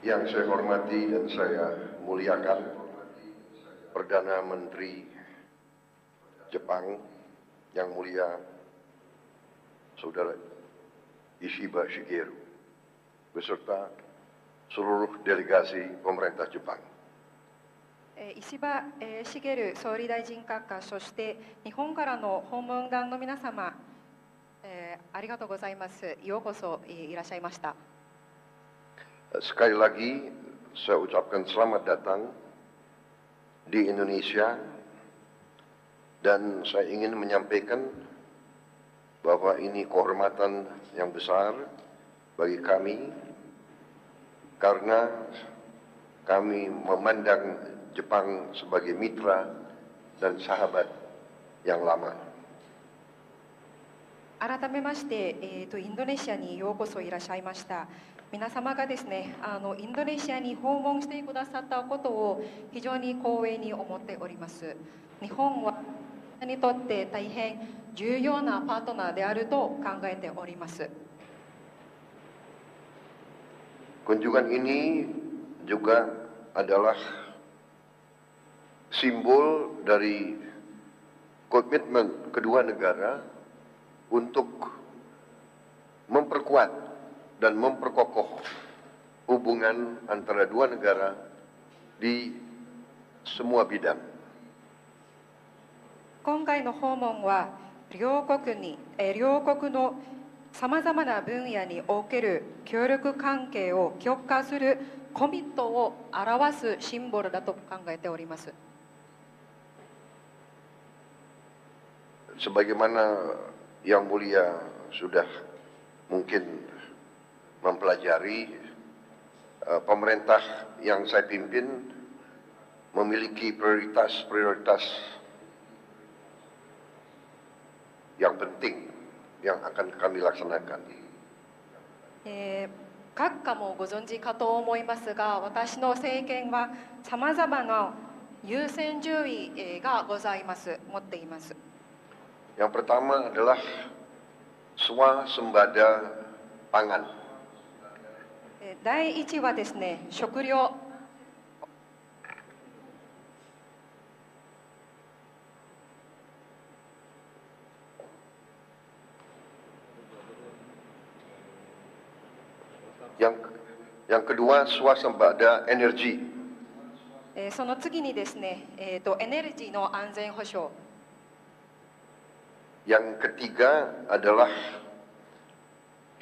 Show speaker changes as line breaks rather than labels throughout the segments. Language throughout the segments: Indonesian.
Yang saya hormati dan saya muliakan Perdana Menteri Jepang yang mulia Saudara Ishiba Shigeru beserta seluruh delegasi pemerintah Jepang.
石破茂総理大臣閣下、そして日本からの訪問団の皆様、ありがとうございます。ようこそいらっしゃいました。
Sekali lagi saya ucapkan selamat datang di Indonesia dan saya ingin menyampaikan bahwa ini kehormatan yang besar bagi kami karena kami memandang Jepang sebagai mitra dan sahabat yang lama.
改めまして、インドネシアにようこそいらっしゃいました。皆様がですね、インドネシアに訪問してくださったことを非常に光栄に思っております。日本はにとって大変重要なパートナーであると考えております。
Kunjungan ini juga adalah simbol dari komitmen kedua negara untuk memperkuat dan memperkokoh hubungan antara dua negara di semua bidang.
今回の訪問は両国のさまざまな分野における協力関係を強化するコミットを表すシンボルだと考えております。
Sebagaimana Yang Mulia sudah mungkin mempelajari, pemerintah yang saya pimpin memiliki prioritas-prioritas yang penting yang akan kami laksanakan.
閣下もご存知かと思いますが、私の政権はさまざまな優先順位が持っています。
Yang pertama adalah swasembada pangan.
第一はですね、食料。
Yang kedua swasembada energi.
その次にですね、エネルギーの安全保障。
Yang ketiga adalah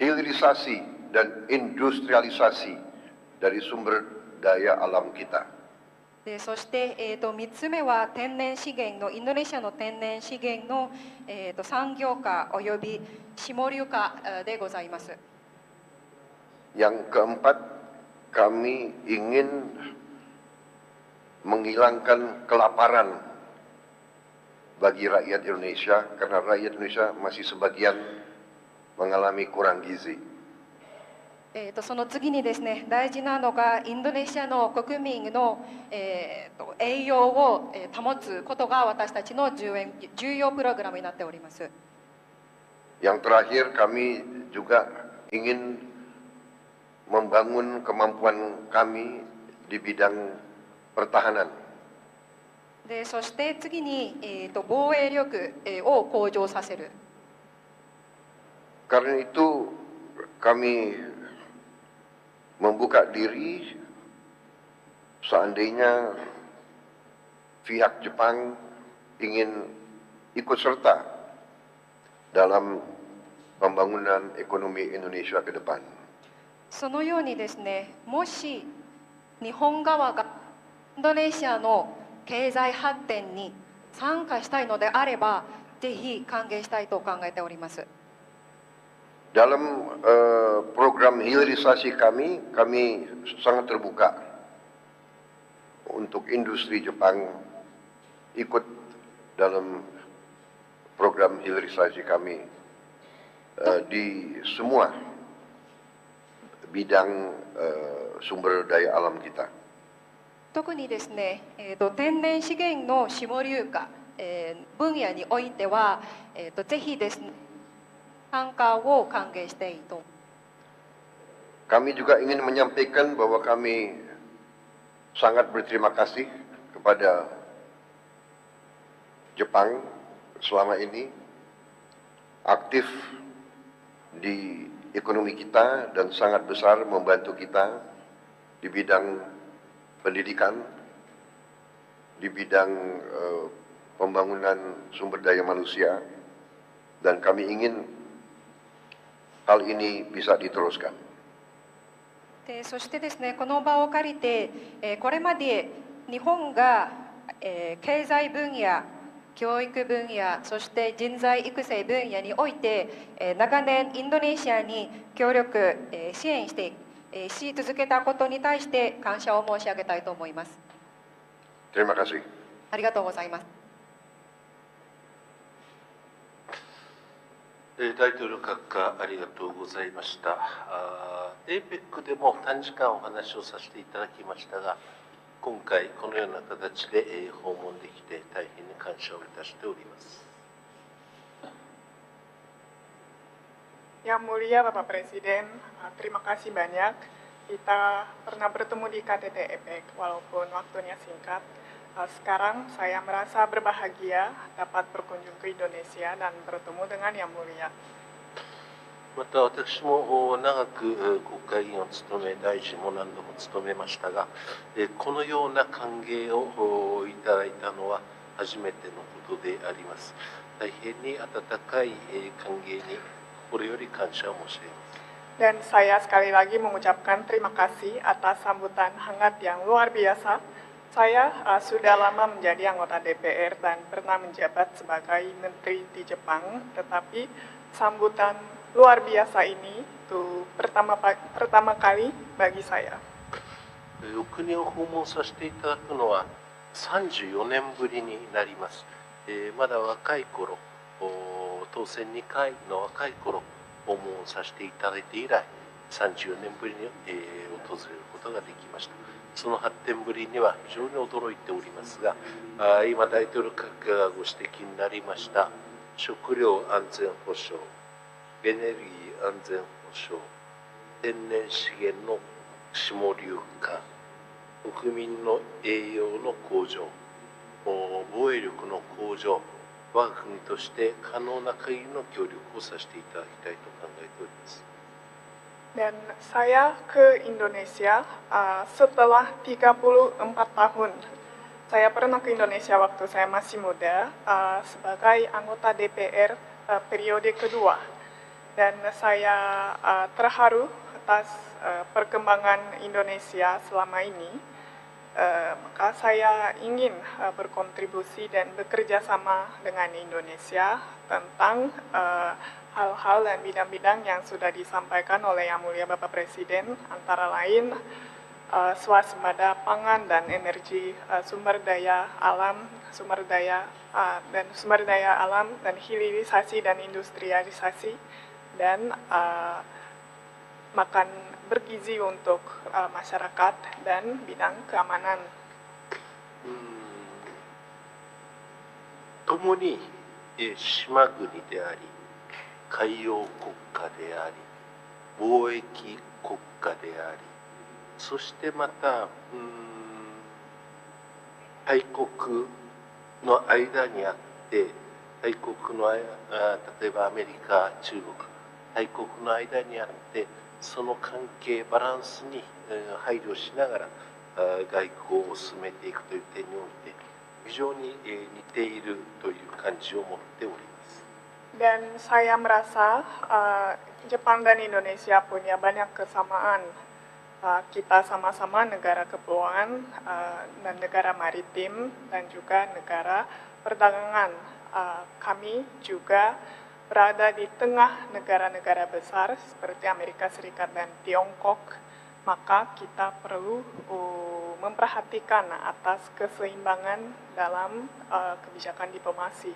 hilirisasi dan industrialisasi dari sumber daya alam kita.
そして、3つ目は天然資源のインドネシアの天然資源の、産業化および下流化でございます。
Yang keempat, kami ingin menghilangkan kelaparan bagi rakyat Indonesia karena rakyat Indonesia masih sebagian mengalami kurang gizi.
その次にですね、大事なのがインドネシアの国民の、栄養を保つことが私たちの重要プログラムになっております。
Yang terakhir, kami juga ingin membangun kemampuan kami di bidang pertahanan.
でそして次に、防衛力、を向上させる。
Karena itu kami membuka diri seandainya pihak Jepang ingin ikut serta dalam pembangunan ekonomi Indonesia ke depan.
そのようにですね、もし日本側がインドネシアの経済発展に参加したいのであれば、ぜひ歓迎したいと考えております。
Dalam program hilirisasi kami sangat terbuka untuk industri Jepang ikut dalam program hilirisasi kami di semua bidang sumber daya alam kita.
特にですね、天然資源の下流化、分野においては、ぜひですね、参加を歓迎していると。
Kami juga ingin menyampaikan bahwa kami sangat berterima kasih kepada Jepang selama ini aktif di ekonomi kita dan sangat besar membantu kita di bidang pendidikan, di bidang pembangunan sumber daya manusia, dan kami ingin hal ini bisa diteruskan.
そしてですね、この場を借りて、これまで日本が、経済分野、教育分野、そして人材育成分野において、長年インドネシアに協力、支援し続けたことに対して感謝を申し上げたいと思います。
Terima kasih.
ありがとうございます。
大統領閣下、ありがとうございました。APEC でも短時間お話をさせていただきましたが、今回このような形で訪問できて大変に感謝をいたしております。
Yang mulia Bapak Presiden, terima kasih banyak. Kita pernah bertemu di KTT APEC walaupun waktunya singkat. Sekarang saya merasa berbahagia dapat berkunjung ke Indonesia dan bertemu dengan Yang Mulia.
また私も長く国会議員を務め、大臣も何度も務めましたが、このような歓迎をいただいたのは初めてのことであります。大変に温かい歓迎に心より感謝を申し上げます。
Dan saya sekali lagi mengucapkan terima kasih atas sambutan hangat yang luar biasa. Saya sudah lama menjadi anggota DPR dan pernah menjabat sebagai menteri di Jepang, tetapi sambutan luar biasa ini itu pertama kali bagi saya.
お国を訪問させていただくのは34年ぶりになります。まだ若い頃、当選2回の若い頃訪問させていただいて以来、34年ぶりに訪れることができました。 その発展ぶりには非常に驚いておりますが、今大統領閣下がご指摘になりました食料安全保障、エネルギー安全保障、天然資源の下流化、国民の栄養の向上、防衛力の向上、我が国として可能な限りの協力をさせていただきたいと考えております。
Dan saya ke Indonesia setelah 34 tahun. Saya pernah ke Indonesia waktu saya masih muda sebagai anggota DPR periode kedua. Dan saya terharu atas perkembangan Indonesia selama ini. Maka saya ingin berkontribusi dan bekerja sama dengan Indonesia tentang hal-hal dan bidang-bidang yang sudah disampaikan oleh Yang Mulia Bapak Presiden, antara lain swasembada pangan dan energi, sumber daya alam dan hilirisasi dan industrialisasi, dan makan bergizi untuk masyarakat dan bidang keamanan.
共に島国であり、海洋国家であり、貿易国家であり、そしてまた大国の間にあって、大国の例えばアメリカ、中国、大国の間にあって、その関係バランスに配慮しながら外交を進めていくという点において非常に似ているという感じを持っております。
Dan saya merasa Jepang dan Indonesia punya banyak kesamaan. Kita sama-sama negara kepulauan dan negara maritim dan juga negara perdagangan. Kami juga berada di tengah negara-negara besar seperti Amerika Serikat dan Tiongkok. Maka kita perlu memperhatikan atas keseimbangan dalam kebijakan diplomasi.